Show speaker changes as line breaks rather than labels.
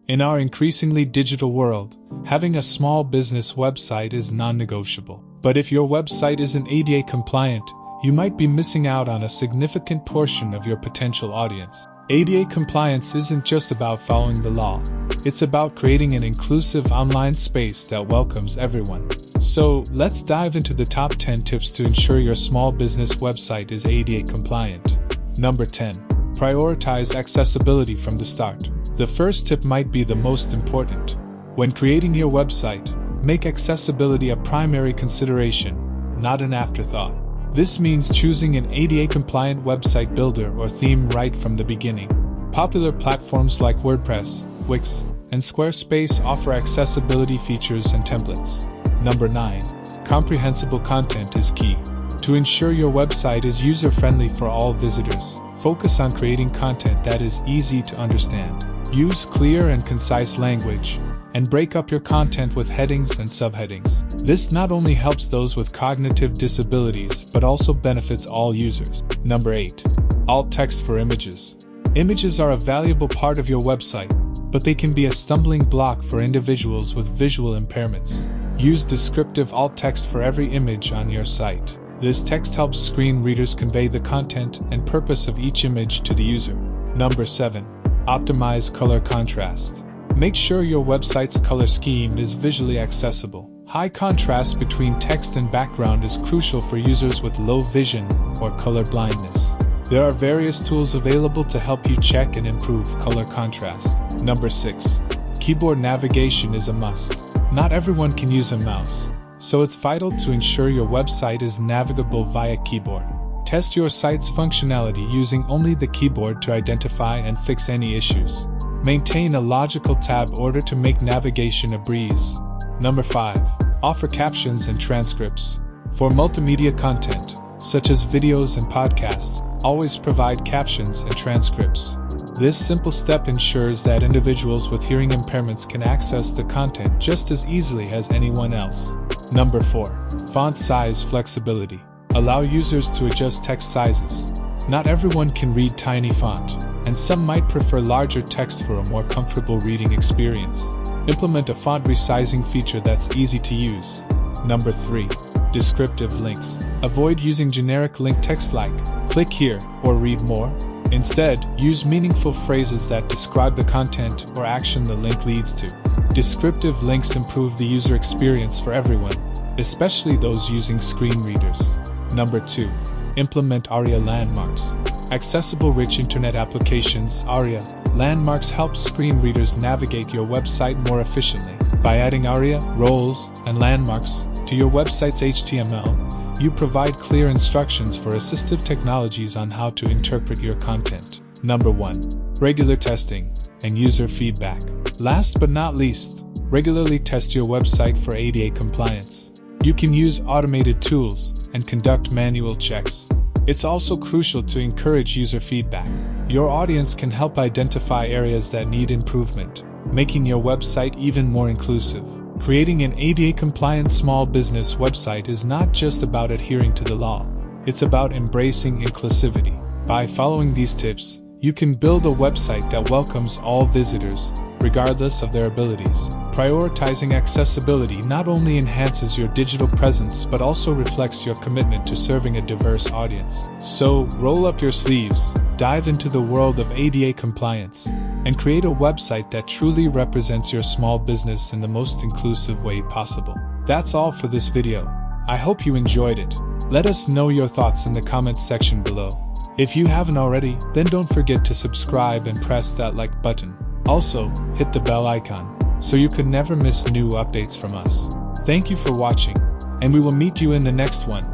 In our increasingly digital world, having a small business website is non-negotiable. But if your website isn't ADA compliant, you might be missing out on a significant portion of your potential audience. ADA compliance isn't just about following the law. It's about creating an inclusive online space that welcomes everyone. So, let's dive into the top 10 tips to ensure your small business website is ADA compliant. Number 10. Prioritize accessibility from the start. The first tip might be the most important. When creating your website, make accessibility a primary consideration, not an afterthought. This means choosing an ADA-compliant website builder or theme right from the beginning. Popular platforms like WordPress, Wix, and Squarespace offer accessibility features and templates. Number 9. Comprehensible content is key. To ensure your website is user-friendly for all visitors, focus on creating content that is easy to understand. Use clear and concise language, and break up your content with headings and subheadings. This not only helps those with cognitive disabilities but also benefits all users. Number 8. Alt text for images. Images are a valuable part of your website, but they can be a stumbling block for individuals with visual impairments. Use descriptive alt text for every image on your site. This text helps screen readers convey the content and purpose of each image to the user. Number 7. Optimize color contrast. Make sure your website's color scheme is visually accessible. High contrast between text and background is crucial for users with low vision or color blindness. There are various tools available to help you check and improve color contrast. Number 6. Keyboard navigation is a must. Not everyone can use a mouse, so it's vital to ensure your website is navigable via keyboard. Test your site's functionality using only the keyboard to identify and fix any issues. Maintain a logical tab order to make navigation a breeze. Number 5. Offer captions and transcripts. For multimedia content, such as videos and podcasts, always provide captions and transcripts. This simple step ensures that individuals with hearing impairments can access the content just as easily as anyone else. Number 4. Font size flexibility. Allow users to adjust text sizes. Not everyone can read tiny font, and some might prefer larger text for a more comfortable reading experience. Implement a font resizing feature that's easy to use. Number 3. Descriptive links. Avoid using generic link text like, "click here" or "read more." Instead, use meaningful phrases that describe the content or action the link leads to. Descriptive links improve the user experience for everyone, especially those using screen readers. Number 2. Implement ARIA landmarks. Accessible Rich Internet Applications (ARIA) landmarks help screen readers navigate your website more efficiently. By adding ARIA, roles, and landmarks to your website's HTML, you provide clear instructions for assistive technologies on how to interpret your content. Number 1. Regular testing and user feedback. Last but not least, regularly test your website for ADA compliance. You can use automated tools and conduct manual checks. It's also crucial to encourage user feedback. Your audience can help identify areas that need improvement, making your website even more inclusive. Creating an ADA-compliant small business website is not just about adhering to the law. It's about embracing inclusivity. By following these tips, you can build a website that welcomes all visitors, regardless of their abilities. Prioritizing accessibility not only enhances your digital presence but also reflects your commitment to serving a diverse audience. So, roll up your sleeves, dive into the world of ADA compliance, and create a website that truly represents your small business in the most inclusive way possible. That's all for this video. I hope you enjoyed it. Let us know your thoughts in the comments section below. If you haven't already, then don't forget to subscribe and press that like button. Also, hit the bell icon so you could never miss new updates from us. Thank you for watching, and we will meet you in the next one.